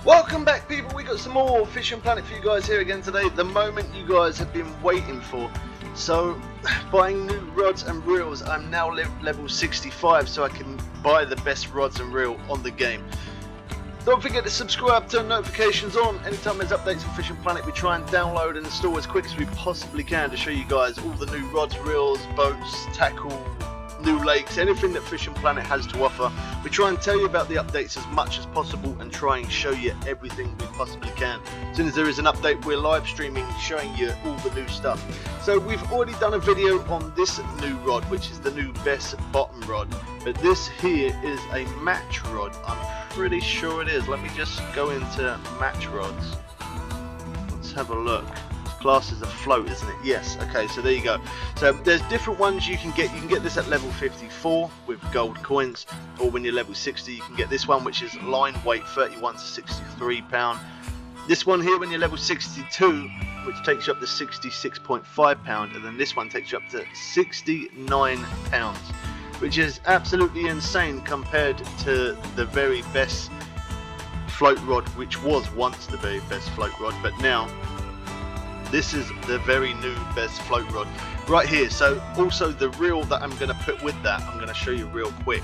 Welcome back, people. We got some more Fishing Planet for you guys here again today. The moment you guys have been waiting for. So, buying new rods and reels. I'm now level 65, so I can buy the best rods and reel on the game. Don't forget to subscribe, turn notifications on. Anytime there's updates on Fishing Planet, we try and download and install as quick as we possibly can to show you guys all the new rods, reels, boats, tackle, new lakes, anything that Fishing Planet has to offer. We try and tell you about the updates as much as possible and try and show you everything we possibly can. As soon as there is an update, we're live streaming, showing you all the new stuff. So we've already done a video on this new rod, which is the new best bottom rod, but this here is a match rod. I'm pretty sure it is. Let me just go into match rods. Let's have a look. Class as a float, isn't it? Yes. Okay, so there you go. So there's different ones you can get. You can get this at level 54 with gold coins, or when you're level 60 you can get this one, which is line weight 31 to 63 pound. This one here when you're level 62, which takes you up to 66.5 pound, and then this one takes you up to 69 pounds, which is absolutely insane compared to the very best float rod, which was once the very best float rod, but now this is the very new best float rod right here. So also the reel that I'm going to put with that, I'm going to show you real quick.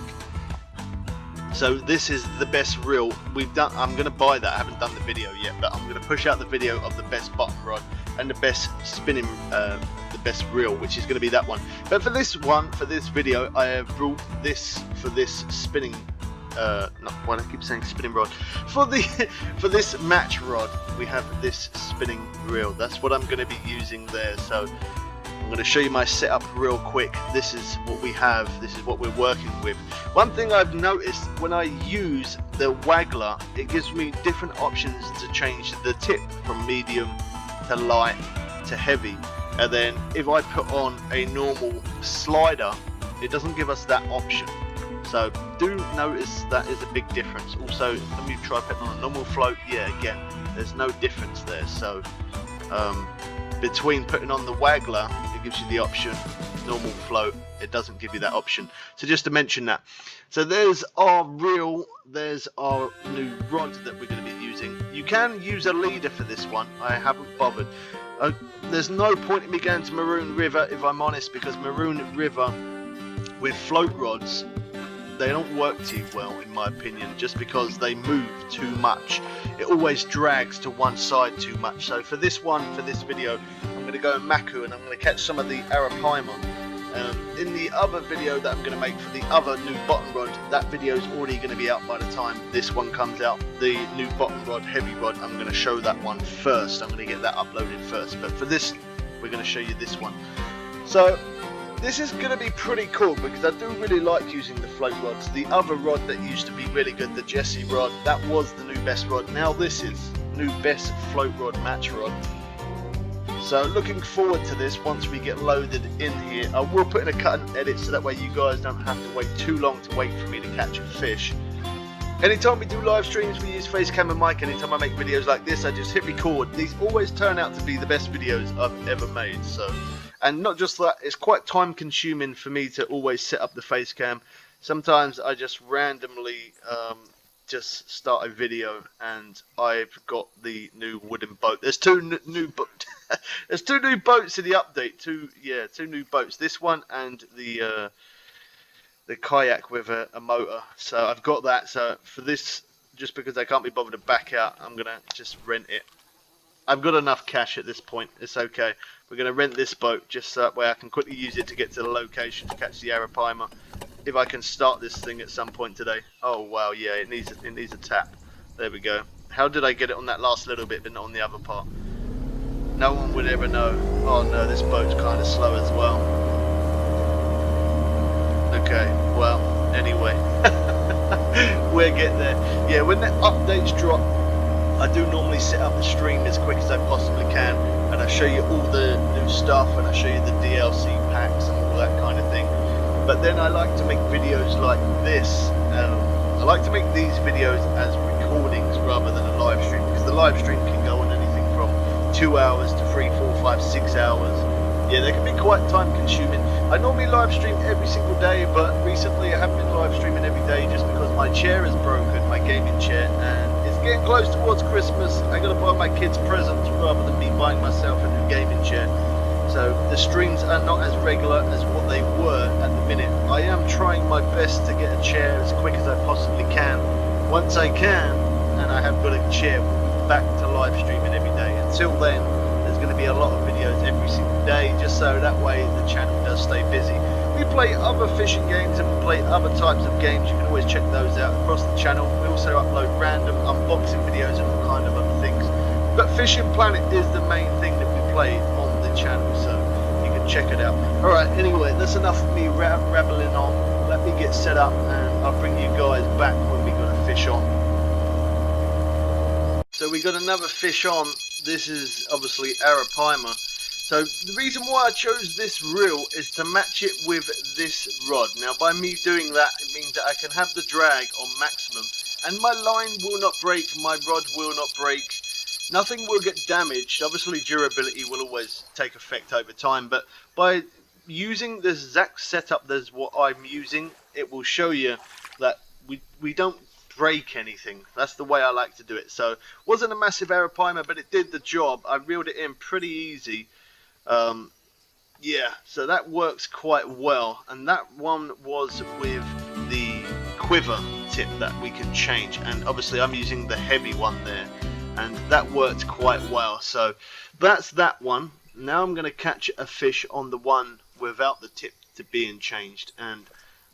So this is the best reel we've done. I'm going to buy that. I haven't done the video yet, but I'm going to push out the video of the best bottom rod and the best spinning, the best reel, which is going to be that one. But for this one, for this video, I have brought this for this spinning. Not why do I keep saying spinning rod? For this match rod, we have this spinning reel. That's what I'm going to be using there. So I'm going to show you my setup real quick. This is what we have. This is what we're working with. One thing I've noticed when I use the waggler, it gives me different options to change the tip from medium to light to heavy. And then if I put on a normal slider, it doesn't give us that option. So do notice that is a big difference. Also, let me try putting on a normal float. Yeah, again, there's no difference there. So between putting on the waggler, it gives you the option. Normal float, it doesn't give you that option. So just to mention that. So there's our reel. There's our new rod that we're going to be using. You can use a leader for this one. I haven't bothered. There's no point in me going to Maroon River, if I'm honest, because Maroon River with float rods, they don't work too well in my opinion, just because they move too much. It always drags to one side too much. So for this one, for this video, I'm going to go in Maku and I'm going to catch some of the arapaima. In the other video that I'm going to make for the other new bottom rod, that video is already going to be out by the time this one comes out. The new bottom rod, heavy rod, I'm going to show that one first. I'm going to get that uploaded first, but for this we're going to show you this one. So this is going to be pretty cool because I do really like using the float rods. The other rod that used to be really good, the Jesse rod, that was the new best rod. Now this is new best float rod match rod. So looking forward to this once we get loaded in here. I will put in a cut and edit so that way you guys don't have to wait too long to wait for me to catch a fish. Anytime we do live streams, we use face cam and mic. Anytime I make videos like this, I just hit record. These always turn out to be the best videos I've ever made. So. And not just that, it's quite time consuming for me to always set up the face cam. Sometimes I just randomly just start a video and I've got the new wooden boat. There's two new there's two new boats in the update. Two new boats. This one and the kayak with a motor. So I've got that. So for this, just because I can't be bothered to back out, I'm gonna just rent it. I've got enough cash at this point, it's okay. We're going to rent this boat just so that way I can quickly use it to get to the location to catch the arapaima. If I can start this thing at some point today. Oh wow, yeah, it needs a tap. There we go. How did I get it on that last little bit but not on the other part? No one would ever know. Oh no, this boat's kind of slow as well. Okay, well, anyway. We'll get there. Yeah, when the updates drop, I do normally set up the stream as quick as I possibly can, and I show you all the new stuff, and I show you the DLC packs and all that kind of thing. But then I like to make videos like this. I like to make these videos as recordings rather than a live stream, because the live stream can go on anything from 2 hours to 3, 4, 5, 6 hours. Yeah, they can be quite time consuming. I normally live stream every single day, but recently I haven't been live streaming every day just because my chair is broken, my gaming chair, and it's getting close towards Christmas. I gotta buy my kids presents rather than me buying myself a new gaming chair. So the streams are not as regular as what they were at the minute. I am trying my best to get a chair as quick as I possibly can. Once I can, and I have got a chair, back to live streaming every day. Until then, there's going to be a lot of videos every single day, just so that way the channel does stay busy. We play other fishing games and we play other types of games. You can always check those out across the channel. We also upload random unboxing videos and all kind of other things. But Fishing Planet is the main thing that we play on the channel, so you can check it out. Alright, anyway, that's enough of me rambling on. Let me get set up and I'll bring you guys back when we got a fish on. So we got another fish on. This is obviously arapaima. So the reason why I chose this reel is to match it with this rod. Now by me doing that, it means that I can have the drag on maximum and my line will not break, my rod will not break, nothing will get damaged. Obviously durability will always take effect over time, but by using this exact setup as what I'm using, it will show you that we don't break anything. That's the way I like to do it. So wasn't a massive arapaima, but it did the job. I reeled it in pretty easy. Yeah, so that works quite well, and that one was with the quiver tip that we can change, and obviously I'm using the heavy one there, and that worked quite well. So that's that one. Now I'm going to catch a fish on the one without the tip to being changed, and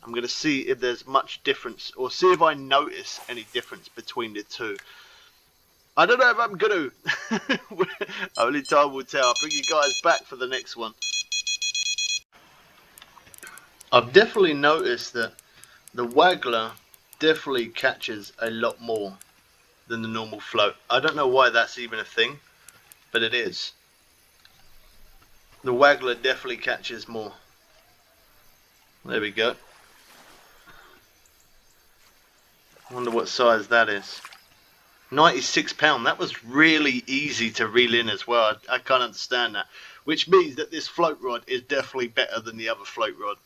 I'm going to see if there's much difference, or see if I notice any difference between the two. I don't know if I'm going to. Only time will tell. I'll bring you guys back for the next one. I've definitely noticed that the waggler definitely catches a lot more than the normal float. I don't know why that's even a thing, but it is. The waggler definitely catches more. There we go. I wonder what size that is. 96 pound. That was really easy to reel in as well. I can't understand that. Which means that this float rod is definitely better than the other float rod.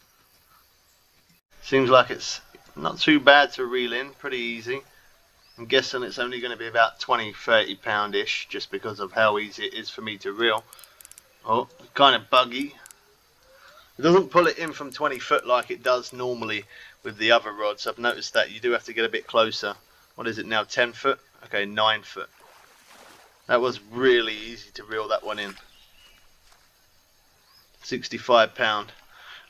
Seems like it's not too bad to reel in. Pretty easy. I'm guessing it's only going to be about 20-30 pound-ish, just because of how easy it is for me to reel. Oh, kind of buggy. It doesn't pull it in from 20 foot like it does normally with the other rods. I've noticed that you do have to get a bit closer. What is it now, 10 foot? Okay, 9 foot. That was really easy to reel that one in. 65 pound.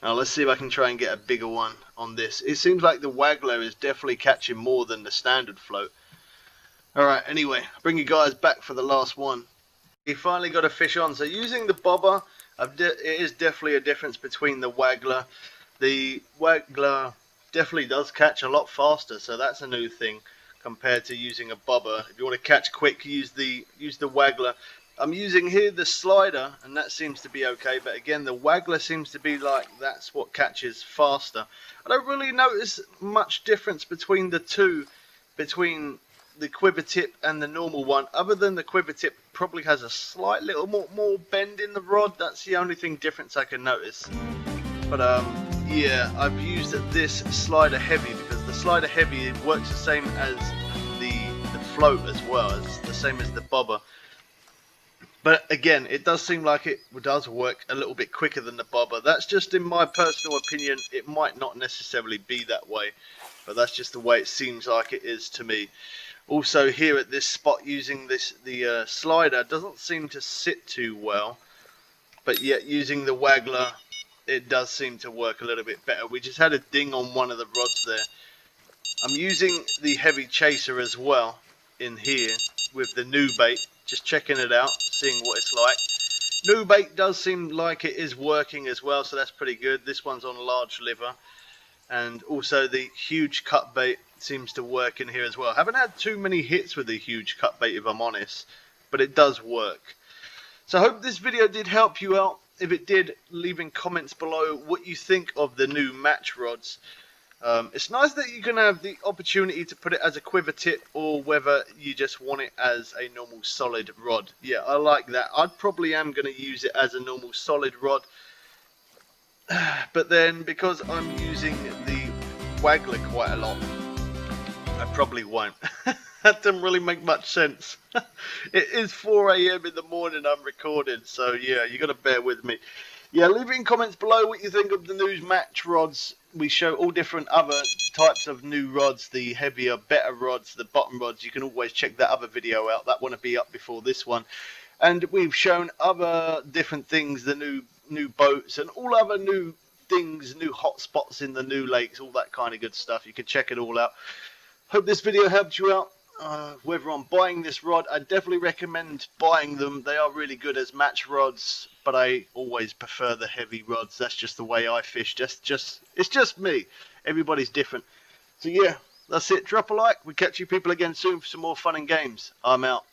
Now let's see if I can try and get a bigger one on this. It seems like the waggler is definitely catching more than the standard float. Alright, anyway, I'll bring you guys back for the last one. We finally got a fish on. So using the bobber, it is definitely a difference between the waggler. The waggler definitely does catch a lot faster, so that's a new thing compared to using a bobber. If you want to catch quick, use the waggler. I'm using here the slider, and that seems to be okay, but again the waggler seems to be like that's what catches faster. I don't really notice much difference between the two, between the quiver tip and the normal one, other than the quiver tip probably has a slight little more bend in the rod. That's the only thing difference I can notice. But yeah, I've used this slider heavy because the slider heavy works the same as the float as well, as the same as the bobber. But again, it does seem like it does work a little bit quicker than the bobber. That's just in my personal opinion. It might not necessarily be that way, but that's just the way it seems like it is to me. Also here at this spot, using the slider doesn't seem to sit too well, but yet using the waggler, it does seem to work a little bit better. We just had a ding on one of the rods there. I'm using the heavy chaser as well in here with the new bait, just checking it out, seeing what it's like. New bait does seem like it is working as well, so that's pretty good. This one's on a large liver, and also the huge cut bait seems to work in here as well. Haven't had too many hits with the huge cut bait if I'm honest, but it does work. So I hope this video did help you out. If it did, leave in comments below what you think of the new match rods. It's nice that you can have the opportunity to put it as a quiver tip, or whether you just want it as a normal solid rod. Yeah, I like that. I probably am going to use it as a normal solid rod, but then because I'm using the waggler quite a lot, I probably won't. That doesn't really make much sense. It is 4 AM in the morning I'm recording, so yeah, you got to bear with me. Yeah, leave it in comments below what you think of the new match rods. We show all different other types of new rods, the heavier, better rods, the bottom rods. You can always check that other video out. That one will be up before this one. And we've shown other different things, the new boats and all other new things, new hot spots in the new lakes, all that kind of good stuff. You can check it all out. Hope this video helped you out. Whether I'm buying this rod, I definitely recommend buying them. They are really good as match rods, but I always prefer the heavy rods. That's just the way I fish. It's just me. Everybody's different. So yeah, that's it. Drop a like. We'll catch you people again soon for some more fun and games. I'm out.